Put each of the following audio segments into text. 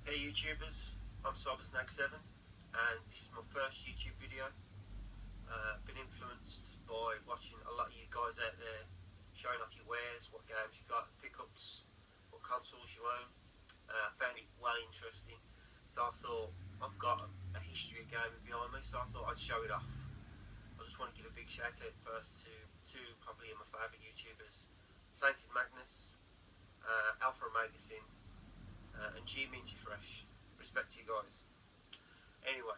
Hey YouTubers, I'm CyberSnake7 and this is my first YouTube video. Been influenced by watching a lot of you guys out there showing off your wares, what games you got, pickups, what consoles you own. Found it well interesting, so I thought I've got a history of gaming behind me, so I thought I'd show it off. I just want to give a big shout out first to probably my favourite YouTubers, Sainted Magnus, Alpha Magazine, and G Minty Fresh. Respect to you guys. Anyway,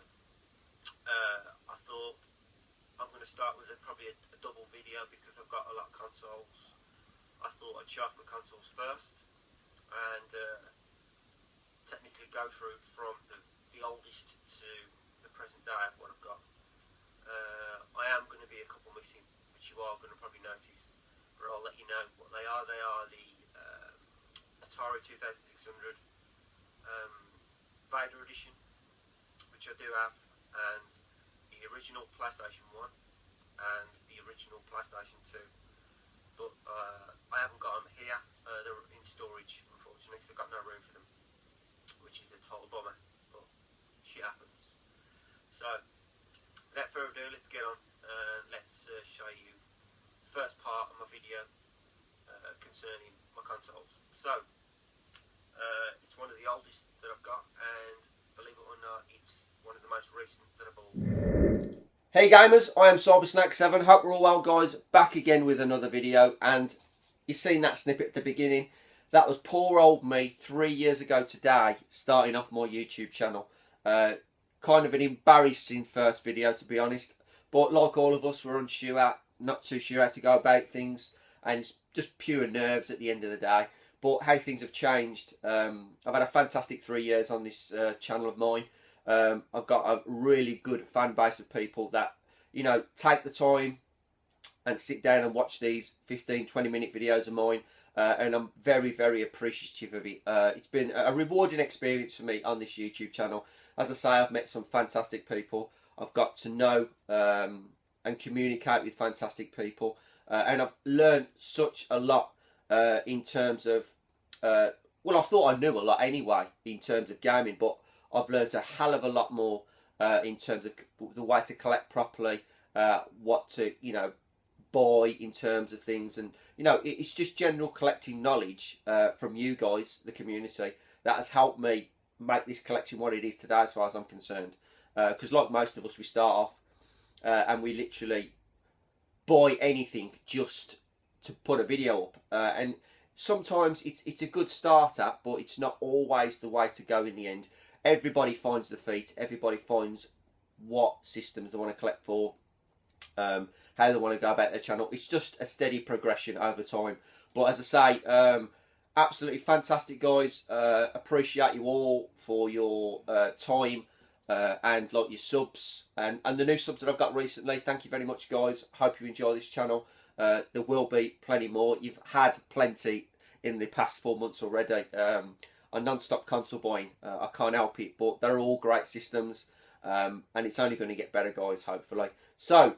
I thought I'm going to start with probably a double video because I've got a lot of consoles. I thought I'd show off my consoles first and technically go through from the oldest to the present day of what I've got. I am going to be a couple missing, which you are going to probably notice, but I'll let you know what they are. They are the Atari 2600 Vader Edition, which I do have, and the original PlayStation 1 and the original PlayStation 2, but I haven't got them here. They're in storage, unfortunately, because I've got no room for them, which is a total bummer, but shit happens. So, without further ado, let's get on and let's show you the first part of my video concerning my consoles. So, it's one of the oldest that I've got, and believe it or not, it's one of the most recent that I've bought. Hey gamers, I am CyberSnake7. Hope we're all well, guys. Back again with another video, and you've seen that snippet at the beginning. That was poor old me 3 years ago today, starting off my YouTube channel. Kind of an embarrassing first video, to be honest, but like all of us, we're unsure, not too sure how to go about things, and it's just pure nerves at the end of the day. But how things have changed. I've had a fantastic 3 years on this channel of mine. I've got a really good fan base of people that, you know, take the time and sit down and watch these 15-20 minute videos of mine. And I'm very, very appreciative of it. It's been a rewarding experience for me on this YouTube channel. As I say, I've met some fantastic people. I've got to know and communicate with fantastic people. And I've learned such a lot in terms of, well, I thought I knew a lot anyway in terms of gaming, but I've learned a hell of a lot more in terms of the way to collect properly, what to, you know, buy in terms of things, and you know, it's just general collecting knowledge from you guys, the community, that has helped me make this collection what it is today, as far as I'm concerned. Because like most of us, we start off and we literally buy anything just to put a video up, and sometimes it's a good starter, but it's not always the way to go in the end. Everybody finds the feet, everybody finds what systems they want to collect for, how they want to go about their channel. It's just a steady progression over time. But as I say, absolutely fantastic, guys. Appreciate you all for your time and like your subs and the new subs that I've got recently. Thank you very much, guys. Hope you enjoy this channel. There will be plenty more. You've had plenty in the past 4 months already. On non-stop console buying. I can't help it, but they're all great systems, and it's only going to get better, guys, hopefully. So,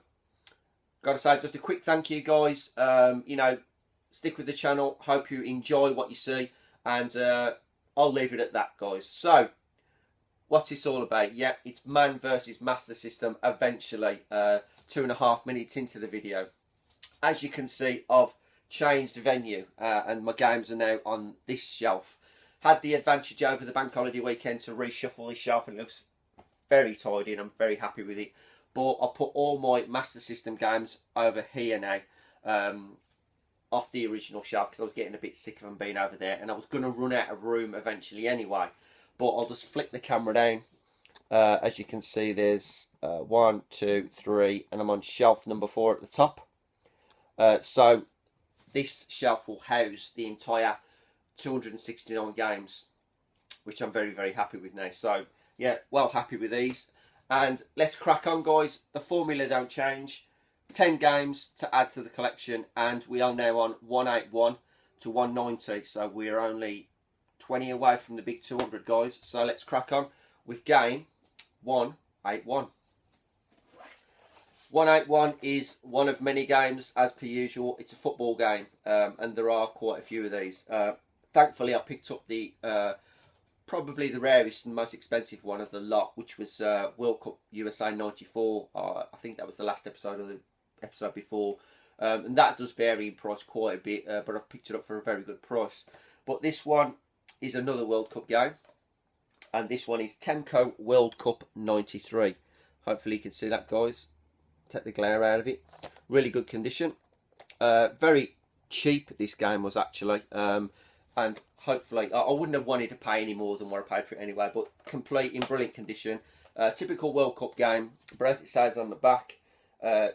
got to say just a quick thank you, guys. You know, stick with the channel. Hope you enjoy what you see, and I'll leave it at that, guys. So, what's this all about? Yeah, it's Man versus Master System. Eventually, 2.5 minutes into the video. As you can see, I've changed venue, and my games are now on this shelf. Had the advantage over the bank holiday weekend to reshuffle this shelf, and it looks very tidy, and I'm very happy with it. But I put all my Master System games over here now, off the original shelf, because I was getting a bit sick of them being over there, and I was going to run out of room eventually anyway. But I'll just flick the camera down. As you can see, there's 1, 2, 3, and I'm on shelf number 4 at the top. So this shelf will house the entire 269 games, which I'm very, very happy with now. So yeah, well happy with these, and let's crack on, guys. The formula don't change. 10 games to add to the collection, and we are now on 181 to 190, so we're only 20 away from the big 200, guys. So let's crack on with game 181. 181 is one of many games, as per usual. It's a football game, and there are quite a few of these. Thankfully, I picked up the probably the rarest and most expensive one of the lot, which was World Cup USA '94. I think that was the last episode of the episode before. And that does vary in price quite a bit, but I've picked it up for a very good price. But this one is another World Cup game, and this one is Temco World Cup '93. Hopefully you can see that, guys. Take the glare out of it. Really good condition. Very cheap this game was actually, and hopefully I wouldn't have wanted to pay any more than what I paid for it anyway. But complete in brilliant condition. Typical World Cup game, but as it says on the back,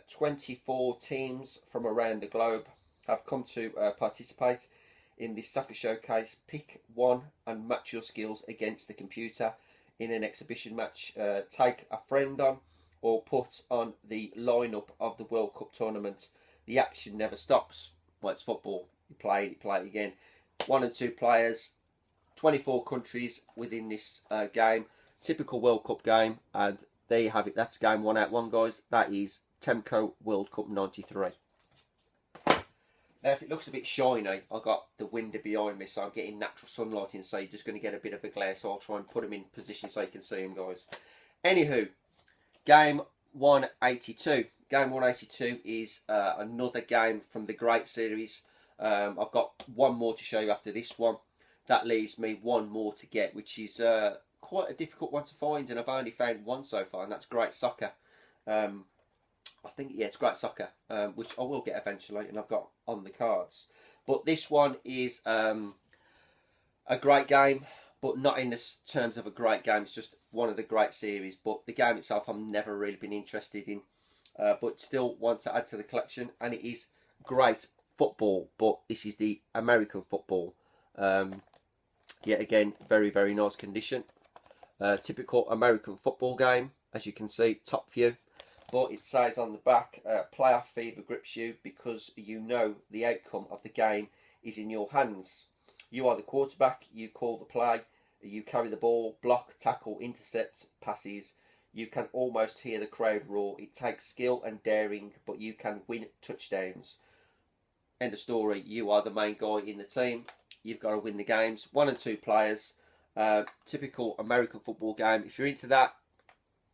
24 teams from around the globe have come to participate in this soccer showcase. Pick one and match your skills against the computer in an exhibition match. Take a friend on or put on the lineup of the World Cup tournament. The action never stops. Well, it's football. You play it again. 1 and 2 players, 24 countries within this game. Typical World Cup game, and there you have it. That's game 1 out 1, guys. That is Temco World Cup '93. Now, if it looks a bit shiny, I've got the window behind me, so I'm getting natural sunlight in, so you're just going to get a bit of a glare, so I'll try and put them in position so you can see them, guys. Anywho, game 182. Game 182 is another game from the Great Series. I've got one more to show you after this one. That leaves me one more to get, which is quite a difficult one to find, and I've only found one so far, and that's Great Soccer. I think, yeah, it's Great Soccer, which I will get eventually, and I've got on the cards. But this one is a great game, but not in the terms of a great game. It's just one of the great series. But the game itself, I've never really been interested in, but still want to add to the collection. And it is great football, but this is the American football. Yet again, very, very nice condition. Typical American football game, as you can see, top view. But it says on the back, playoff fever grips you because you know the outcome of the game is in your hands. You are the quarterback, you call the play, you carry the ball, block, tackle, intercept, passes. You can almost hear the crowd roar. It takes skill and daring, but you can win touchdowns. End of story. You are the main guy in the team. You've got to win the games. 1 and 2 players. Typical American football game. If you're into that,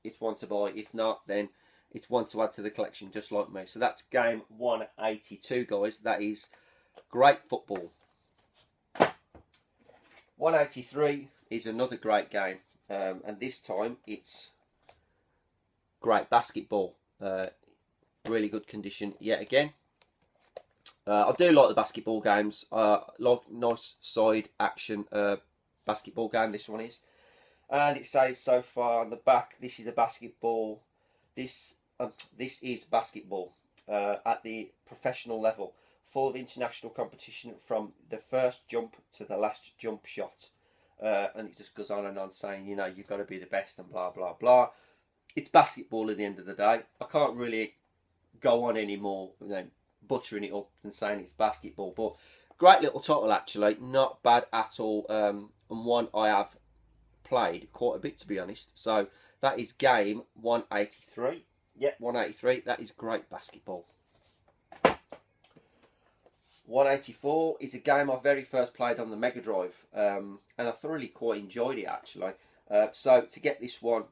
it's one to buy. If not, then it's one to add to the collection, just like me. So that's game 182, guys. That is great football. 183 is another great game. And this time it's great basketball. Really good condition yet again. I do like the basketball games. Like nice side action basketball game, this one is. And it says so far on the back, this is a basketball. This is basketball at the professional level, full of international competition from the first jump to the last jump shot. And it just goes on and on saying, you know, you've got to be the best and blah, blah, blah. It's basketball at the end of the day. I can't really go on anymore, you know, buttering it up and saying it's basketball. But great little title, actually. Not bad at all. And one I have played quite a bit, to be honest. So that is game 183. Yep, 183. That is great basketball. 184 is a game I very first played on the Mega Drive, and I thoroughly quite enjoyed it, actually. So to get this one,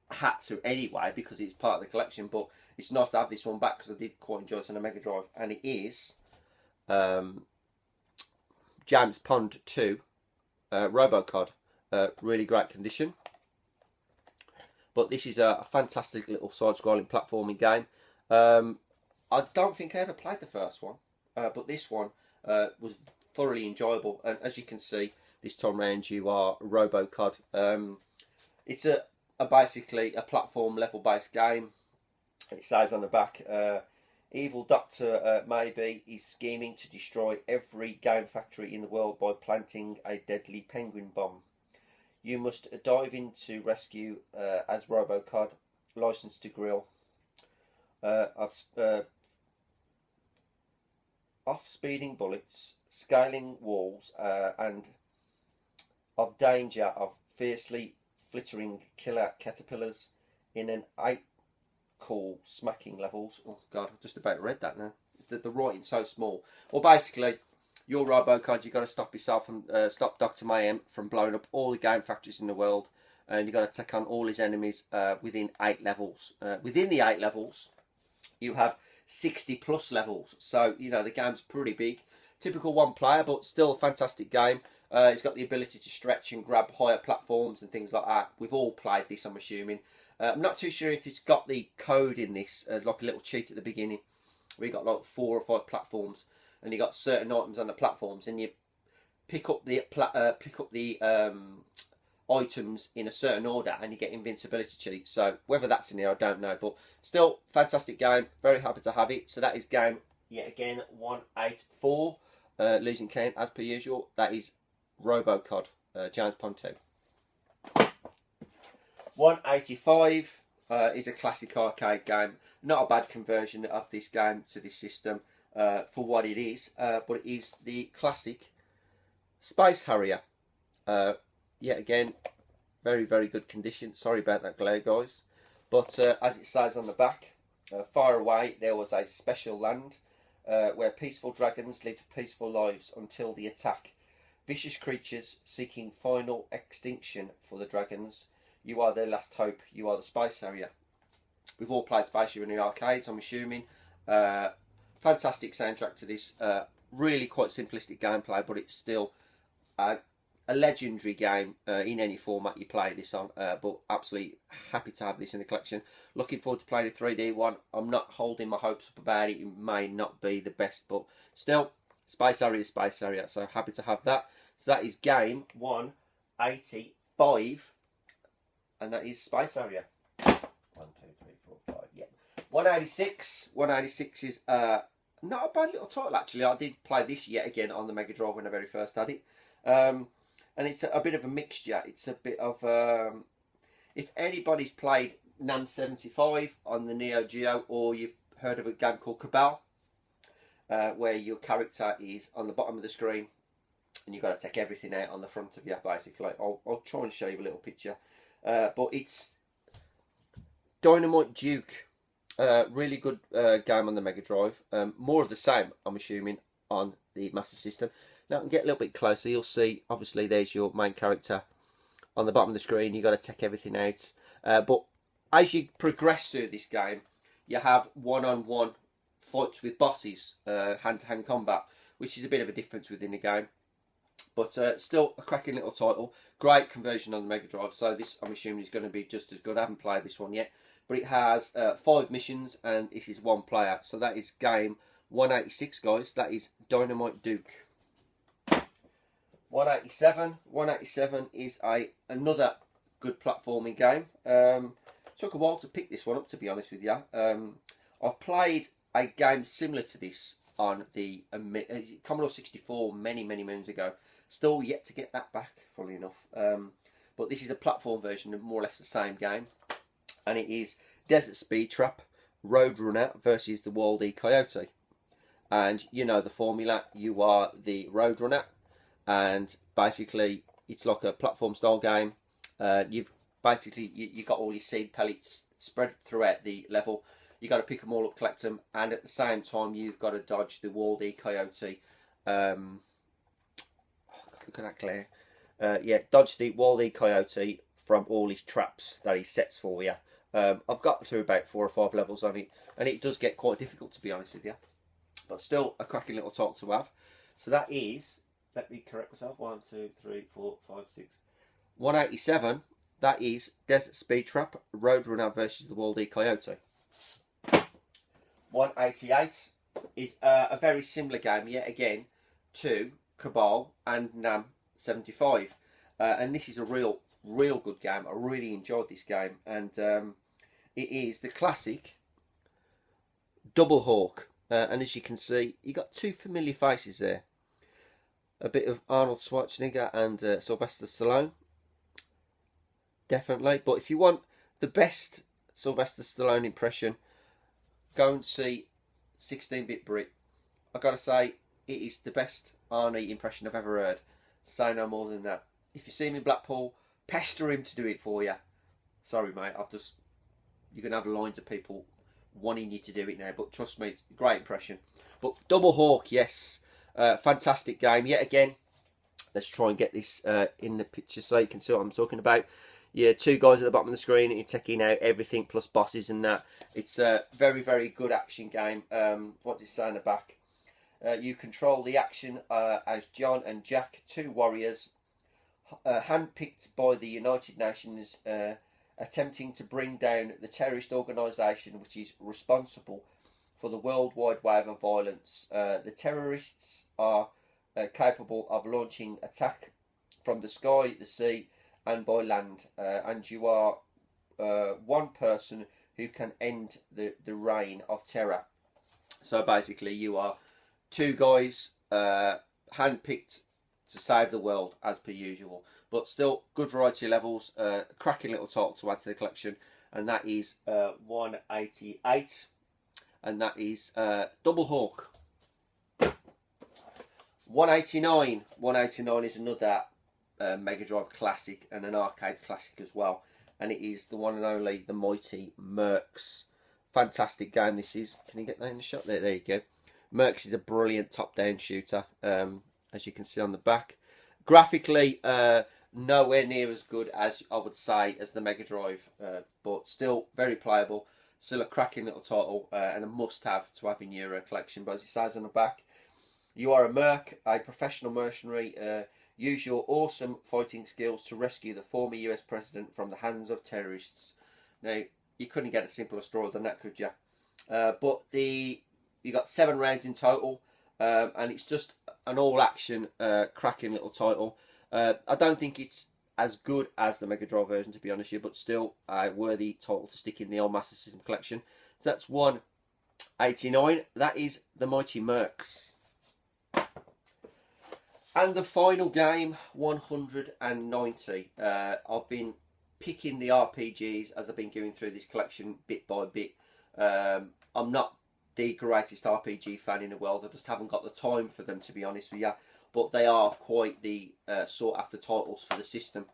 I had to anyway because it's part of the collection, but it's nice to have this one back because I did quite enjoy it on the Mega Drive, and it is James Pond 2 Robocod. Really great condition. But this is a fantastic little side-scrolling platforming game. I don't think I ever played the first one, but this one was thoroughly enjoyable. And as you can see, this time round you are Robocod. It's basically a platform level-based game. It says on the back, evil Doctor Maybe is scheming to destroy every game factory in the world by planting a deadly penguin bomb. You must dive in to rescue as Robocod, licensed to grill. Off-speeding bullets, scaling walls, and of danger of fiercely flittering killer caterpillars in an 8 cool smacking levels. Oh God, I've just about read that now. The writing's so small. Well, basically, your Robocod, you've got to stop yourself and stop Dr. Mayhem from blowing up all the game factories in the world. And you've got to take on all his enemies within 8 levels. Within the 8 levels, you have 60 plus levels. So, you know, the game's pretty big. Typical one player, but still a fantastic game. It's got the ability to stretch and grab higher platforms and things like that. We've all played this, I'm assuming. I'm not too sure if it's got the code in this, like a little cheat at the beginning. We got like 4 or 5 platforms, and you got certain items on the platforms, and you pick up the items in a certain order, and you get invincibility cheats. So whether that's in here, I don't know, but still fantastic game. Very happy to have it. So that is game yet again 184. Losing count as per usual. That is Robocod, James Pond 2. 185 is a classic arcade game. Not a bad conversion of this game to this system for what it is, but it is the classic Space Harrier. Yet again, very, very good condition. Sorry about that glare, guys. But as it says on the back, far away there was a special land where peaceful dragons lived peaceful lives until the attack. Vicious creatures seeking final extinction for the dragons. You are their last hope. You are the Space Harrier. We've all played Space Harrier in the arcades, I'm assuming. Fantastic soundtrack to this. Really quite simplistic gameplay, but it's still a legendary game in any format you play this on. But absolutely happy to have this in the collection. Looking forward to playing a 3D one. I'm not holding my hopes up about it. It may not be the best, but still, Space Harrier is Space Harrier. So happy to have that. So that is game 185. And that is Space Harrier. 1, 2, 3, 4, 5. Yeah. 186. 186 is not a bad little title, actually. I did play this yet again on the Mega Drive when I very first had it. And it's a bit of a mixture. It's a bit of... if anybody's played NAM 75 on the Neo Geo, or you've heard of a game called Cabal, where your character is on the bottom of the screen, and you've got to take everything out on the front of you, basically. I'll try and show you a little picture. But it's Dynamite Duke. Really good game on the Mega Drive. More of the same, I'm assuming, on the Master System. Now, I can get a little bit closer. You'll see, obviously, there's your main character on the bottom of the screen. You've got to take everything out. But as you progress through this game, you have one-on-one fights with bosses, hand-to-hand combat, which is a bit of a difference within the game. But still a cracking little title. Great conversion on the Mega Drive. So this, I'm assuming, is going to be just as good. I haven't played this one yet. But it has 5 missions, and this is 1 player. So that is game 186, guys. That is Dynamite Duke. 187. 187 is another good platforming game. Took a while to pick this one up, to be honest with you. I've played a game similar to this on the Commodore 64 many moons ago. Still yet to get that back, funnily enough. But this is a platform version of more or less the same game. And it is Desert Speed Trap Roadrunner versus the Wall E Coyote. And you know the formula. You are the Roadrunner. And basically, it's like a platform style game. You've got all your seed pellets spread throughout the level. You got to pick them all up, collect them, and at the same time, you've got to dodge the Wall E Coyote. Oh God, look at that glare. Yeah, dodge the Wall E Coyote from all his traps that he sets for you. I've got to about 4 or 5 levels on it, and it does get quite difficult, to be honest with you. But still, a cracking little title to have. So that is, let me correct myself, 1, 2, 3, 4, 5, 6. 187, that is Desert Speed Trap Roadrunner versus the Wall E Coyote. 188 is a very similar game, yet again, to Cabal and NAM 75. And this is a real good game. I really enjoyed this game. And it is the classic Double Hawk. And as you can see, you got 2 familiar faces there. A bit of Arnold Schwarzenegger and Sylvester Stallone. Definitely. But if you want the best Sylvester Stallone impression, go and see 16-Bit Brit. I've got to say, it is the best Arnie impression I've ever heard. Say no more than that. If you see him in Blackpool, pester him to do it for you. Sorry, mate. You're going to have lines of people wanting you to do it now. But trust me, it's a great impression. But Double Hawk, yes. Fantastic game. Yet again, let's try and get this in the picture so you can see what I'm talking about. Yeah, 2 guys at the bottom of the screen and you're taking out everything plus bosses and that. It's a very, very good action game. What does it say in the back? You control the action as John and Jack, 2 warriors, handpicked by the United Nations, attempting to bring down the terrorist organisation which is responsible for the worldwide wave of violence. The terrorists are capable of launching attack from the sky, the sea and by land, and you are one person who can end the reign of terror. So basically you are 2 guys handpicked to save the world as per usual, but still good variety of levels. Cracking little title to add to the collection, and that is 188, and that is Double Hawk. 189. 189 is another Mega Drive classic and an arcade classic as well, and it is the one and only The Mighty Mercs. Fantastic game this is. Can you get that in the shot? There you go. Mercs is a brilliant top-down shooter, as you can see on the back. Graphically, nowhere near as good as I would say as the Mega Drive, but still very playable. Still a cracking little title and a must-have to have in your collection. But as it says on the back, you are a merc, a professional mercenary. Use your awesome fighting skills to rescue the former US president from the hands of terrorists. Now, you couldn't get a simpler story than that, could you? But you got 7 rounds in total, and it's just an all-action, cracking little title. I don't think it's as good as the Mega Drive version, to be honest with you, but still a worthy title to stick in the old Master System collection. So that's 189. That is The Mighty Mercs. And the final game, 190. I've been picking the RPGs as I've been going through this collection bit by bit. I'm not the greatest RPG fan in the world. I just haven't got the time for them, to be honest with you. But they are quite the sought after titles for the system.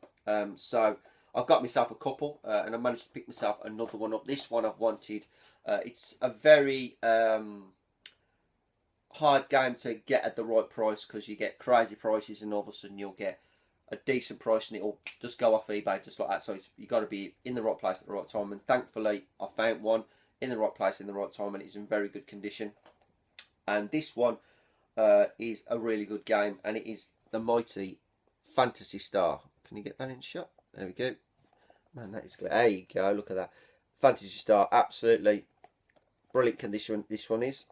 So I've got myself a couple, and I managed to pick myself another one up. This one I've wanted. It's a very hard game to get at the right price, because you get crazy prices and all of a sudden you'll get a decent price and it'll just go off eBay just like that. So you've got to be in the right place at the right time, and thankfully I found one in the right place in the right time, and it's in very good condition. And this one is a really good game, and it is The Mighty Phantasy Star. Can you get that in shot? There we go. Man, that is clear. There you go, look at that. Phantasy Star, absolutely brilliant condition this one is.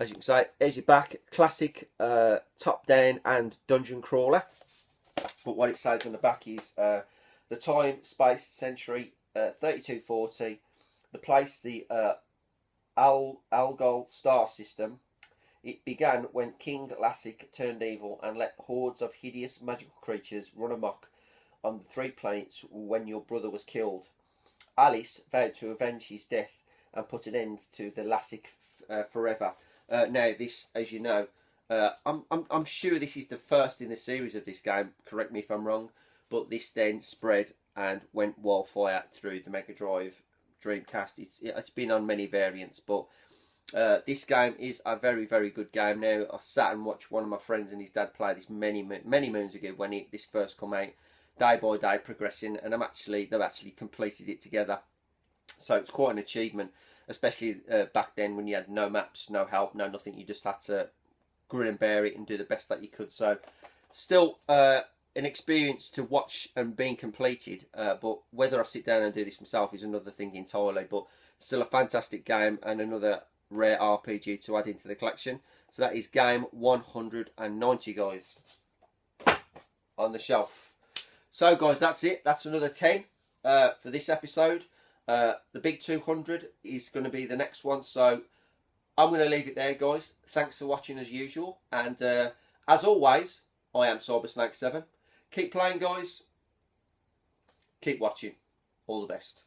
As you can see, there's your back. Classic top down and dungeon crawler. But what it says on the back is the time, space, century, 3240. The place, the Algol star system. It began when King Lassic turned evil and let hordes of hideous magical creatures run amok on the 3 planets when your brother was killed. Alice vowed to avenge his death and put an end to the Lassic forever. Now, this, as you know, I'm sure this is the first in the series of this game. Correct me if I'm wrong, but this then spread and went wildfire through the Mega Drive, Dreamcast. It's been on many variants, but this game is a very, very good game. Now, I sat and watched one of my friends and his dad play this many moons ago when this first come out, day by day progressing, and they've actually completed it together. So it's quite an achievement, especially back then when you had no maps, no help, no nothing. You just had to grin and bear it and do the best that you could. So still an experience to watch and being completed, but whether I sit down and do this myself is another thing entirely. But still a fantastic game and another rare RPG to add into the collection. So that is game 190, guys, on the shelf. So guys, that's it. That's another 10 for this episode. The big 200 is going to be the next one, so I'm going to leave it there, guys. Thanks for watching as usual, and as always, I am Cybersnake7. Keep playing, guys. Keep watching. All the best.